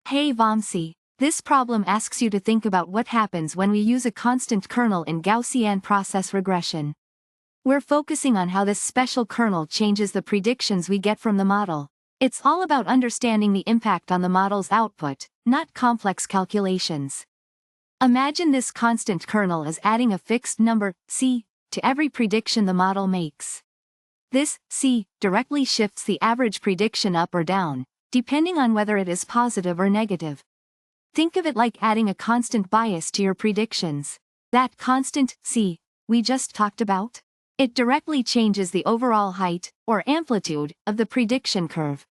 Hey Vamsi, this problem asks you to think about what happens when we use a constant kernel in Gaussian process regression. We're focusing on how this special kernel changes the predictions we get from the model. It's all about understanding the impact on the model's output, not complex calculations. Imagine this constant kernel as adding a fixed number, c, to every prediction the model makes. This c directly shifts the average prediction up or down, depending on whether it is positive or negative. Think of it like adding a constant bias to your predictions. That constant c we just talked about? It directly changes the overall height, or amplitude, of the prediction curve.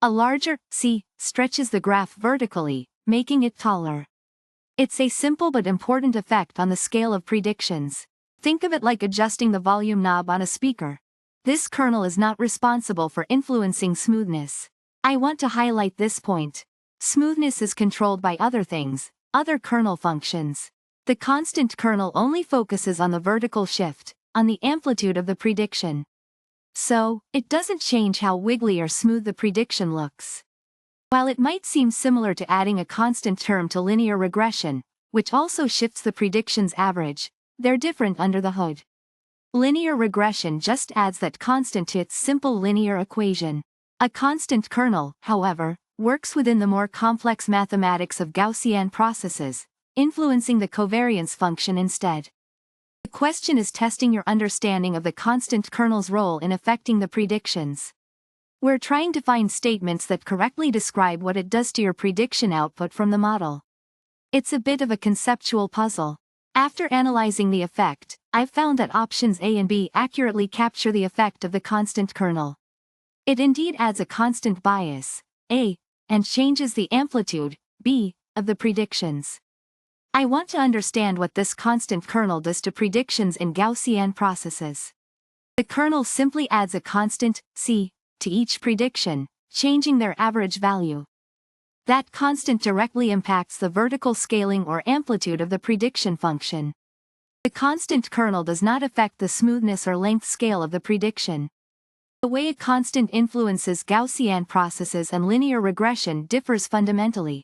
A larger c stretches the graph vertically, making it taller. It's a simple but important effect on the scale of predictions. Think of it like adjusting the volume knob on a speaker. This kernel is not responsible for influencing smoothness. I want to highlight this point. Smoothness is controlled by other things, other kernel functions. The constant kernel only focuses on the vertical shift, on the amplitude of the prediction. So, it doesn't change how wiggly or smooth the prediction looks. While it might seem similar to adding a constant term to linear regression, which also shifts the prediction's average, they're different under the hood. Linear regression just adds that constant to its simple linear equation. A constant kernel, however, works within the more complex mathematics of Gaussian processes, influencing the covariance function instead. The question is testing your understanding of the constant kernel's role in affecting the predictions. We're trying to find statements that correctly describe what it does to your prediction output from the model. It's a bit of a conceptual puzzle. After analyzing the effect, I've found that options A and B accurately capture the effect of the constant kernel. It indeed adds a constant bias, A, and changes the amplitude, B, of the predictions. I want to understand what this constant kernel does to predictions in Gaussian processes. The kernel simply adds a constant, c, to each prediction, changing their average value. That constant directly impacts the vertical scaling or amplitude of the prediction function. The constant kernel does not affect the smoothness or length scale of the prediction. The way a constant influences Gaussian processes and linear regression differs fundamentally.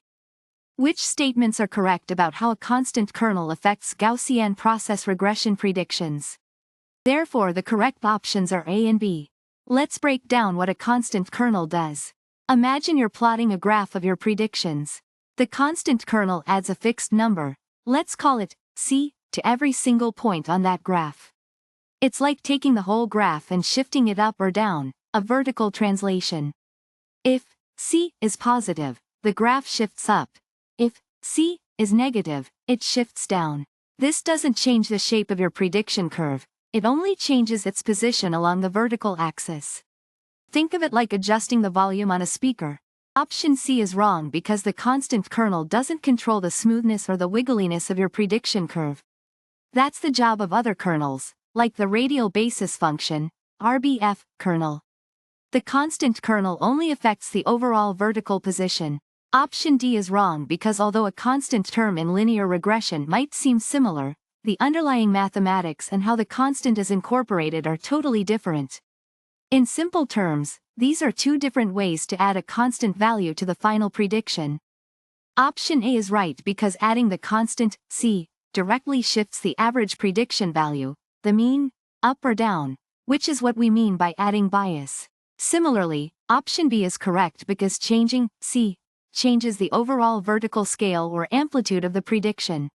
Which statements are correct about how a constant kernel affects Gaussian process regression predictions? Therefore, the correct options are A and B. Let's break down what a constant kernel does. Imagine you're plotting a graph of your predictions. The constant kernel adds a fixed number, let's call it c, to every single point on that graph. It's like taking the whole graph and shifting it up or down, a vertical translation. If c is positive, the graph shifts up. If c is negative, it shifts down. This doesn't change the shape of your prediction curve, it only changes its position along the vertical axis. Think of it like adjusting the volume on a speaker. Option C is wrong because the constant kernel doesn't control the smoothness or the wiggliness of your prediction curve. That's the job of other kernels, like the radial basis function, RBF, kernel. The constant kernel only affects the overall vertical position. Option D is wrong because although a constant term in linear regression might seem similar, the underlying mathematics and how the constant is incorporated are totally different. In simple terms, these are two different ways to add a constant value to the final prediction. Option A is right because adding the constant, c, directly shifts the average prediction value, the mean, up or down, which is what we mean by adding bias. Similarly, option B is correct because changing c changes the overall vertical scale or amplitude of the prediction.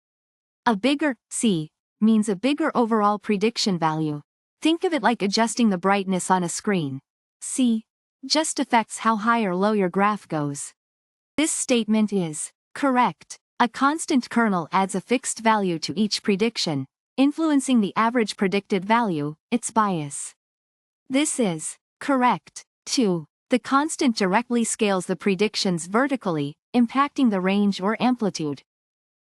A bigger c means a bigger overall prediction value. Think of it like adjusting the brightness on a screen. C just affects how high or low your graph goes. This statement is correct. A constant kernel adds a fixed value to each prediction, influencing the average predicted value, its bias. This is correct, too. The constant directly scales the predictions vertically, impacting the range or amplitude.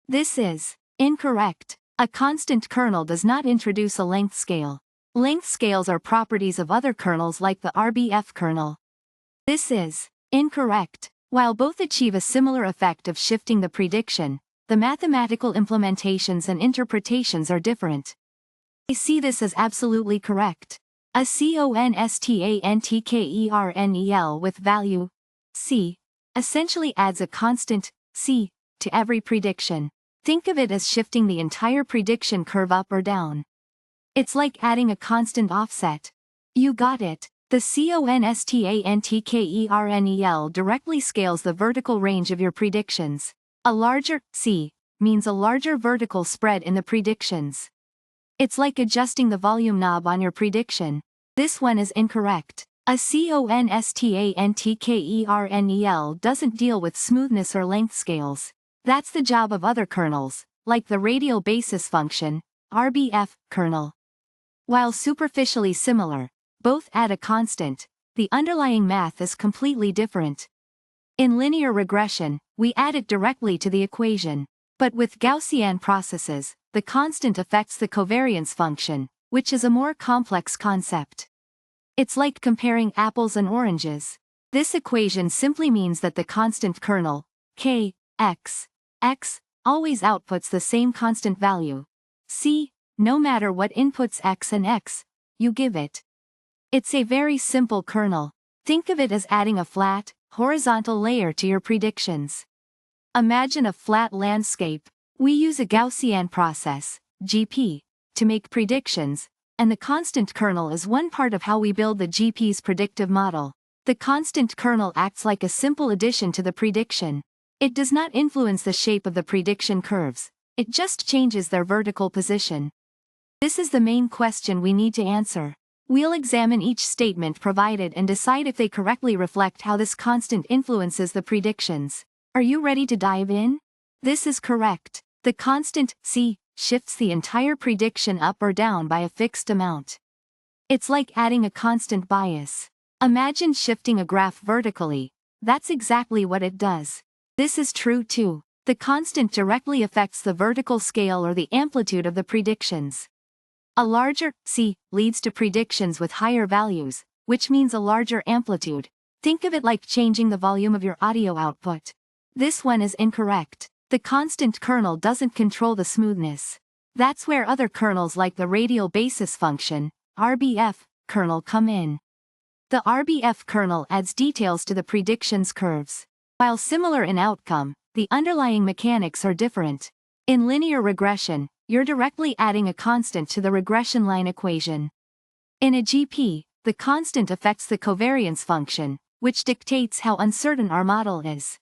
This is incorrect. A constant kernel does not introduce a length scale. Length scales are properties of other kernels like the RBF kernel. This is incorrect. While both achieve a similar effect of shifting the prediction, the mathematical implementations and interpretations are different. I see this as absolutely correct. A constantKernel with value c essentially adds a constant, c, to every prediction. Think of it as shifting the entire prediction curve up or down. It's like adding a constant offset. You got it. The ConstantKernel directly scales the vertical range of your predictions. A larger C means a larger vertical spread in the predictions. It's like adjusting the volume knob on your prediction. This one is incorrect. A ConstantKernel doesn't deal with smoothness or length scales. That's the job of other kernels, like the radial basis function, RBF, kernel. While superficially similar, both add a constant, the underlying math is completely different. In linear regression, we add it directly to the equation. But with Gaussian processes, the constant affects the covariance function, which is a more complex concept. It's like comparing apples and oranges. This equation simply means that the constant kernel, k, x, always outputs the same constant value, c, no matter what inputs x and x you give it. It's a very simple kernel. Think of it as adding a flat, horizontal layer to your predictions. Imagine a flat landscape. We use a Gaussian process, GP, to make predictions, and the constant kernel is one part of how we build the GP's predictive model. The constant kernel acts like a simple addition to the prediction. It does not influence the shape of the prediction curves, it just changes their vertical position. This is the main question we need to answer. We'll examine each statement provided and decide if they correctly reflect how this constant influences the predictions. Are you ready to dive in? This is correct. The constant, c, shifts the entire prediction up or down by a fixed amount. It's like adding a constant bias. Imagine shifting a graph vertically. That's exactly what it does. This is true too. The constant directly affects the vertical scale or the amplitude of the predictions. A larger c leads to predictions with higher values, which means a larger amplitude. Think of it like changing the volume of your audio output. This one is incorrect. The constant kernel doesn't control the smoothness. That's where other kernels like the radial basis function, RBF, kernel come in. The RBF kernel adds details to the predictions curves. While similar in outcome, the underlying mechanics are different. In linear regression, you're directly adding a constant to the regression line equation. In a GP, the constant affects the covariance function, which dictates how uncertain our model is.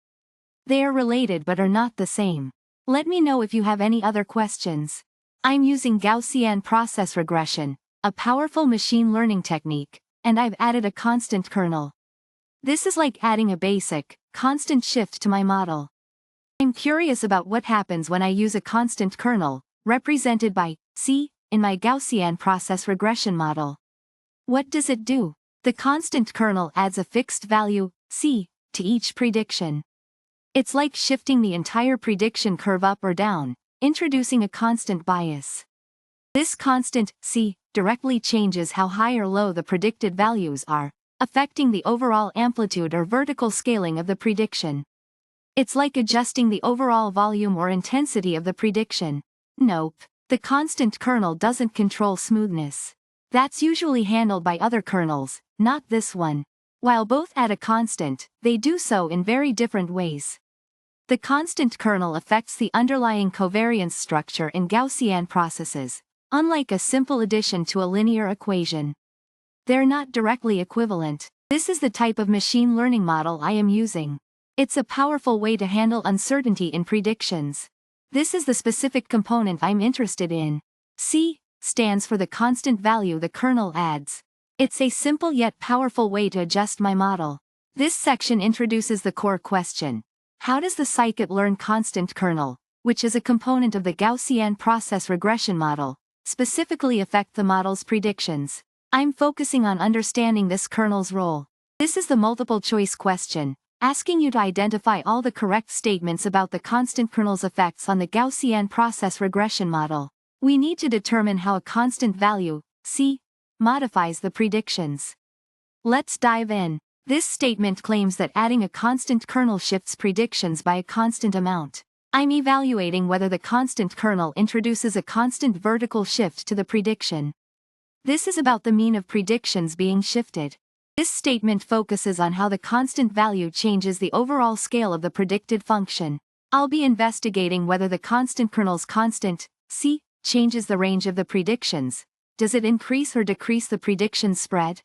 They are related but are not the same. Let me know if you have any other questions. I'm using Gaussian process regression, a powerful machine learning technique, and I've added a constant kernel. This is like adding a basic, constant shift to my model. I'm curious about what happens when I use a constant kernel, represented by c, in my Gaussian process regression model. What does it do? The constant kernel adds a fixed value, c, to each prediction. It's like shifting the entire prediction curve up or down, introducing a constant bias. This constant, c, directly changes how high or low the predicted values are, affecting the overall amplitude or vertical scaling of the prediction. It's like adjusting the overall volume or intensity of the prediction. Nope, the constant kernel doesn't control smoothness. That's usually handled by other kernels, not this one. While both add a constant, they do so in very different ways. The constant kernel affects the underlying covariance structure in Gaussian processes, unlike a simple addition to a linear equation. They're not directly equivalent. This is the type of machine learning model I am using. It's a powerful way to handle uncertainty in predictions. This is the specific component I'm interested in. C stands for the constant value the kernel adds. It's a simple yet powerful way to adjust my model. This section introduces the core question. How does the scikit-learn ConstantKernel, which is a component of the Gaussian process regression model, specifically affect the model's predictions? I'm focusing on understanding this kernel's role. This is the multiple-choice question, asking you to identify all the correct statements about the ConstantKernel's effects on the Gaussian process regression model. We need to determine how a constant value, c, modifies the predictions. Let's dive in. This statement claims that adding a constant kernel shifts predictions by a constant amount. I'm evaluating whether the constant kernel introduces a constant vertical shift to the prediction. This is about the mean of predictions being shifted. This statement focuses on how the constant value changes the overall scale of the predicted function. I'll be investigating whether the ConstantKernel's constant, c, changes the range of the predictions. Does it increase or decrease the prediction spread?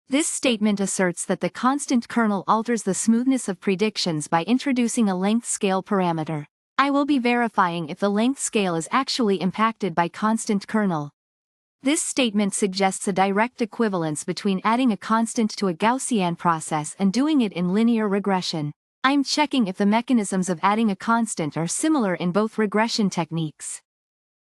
This statement asserts that the ConstantKernel alters the smoothness of predictions by introducing a length scale parameter. I will be verifying if the length scale is actually impacted by ConstantKernel. This statement suggests a direct equivalence between adding a constant to a Gaussian process and doing it in linear regression. I'm checking if the mechanisms of adding a constant are similar in both regression techniques.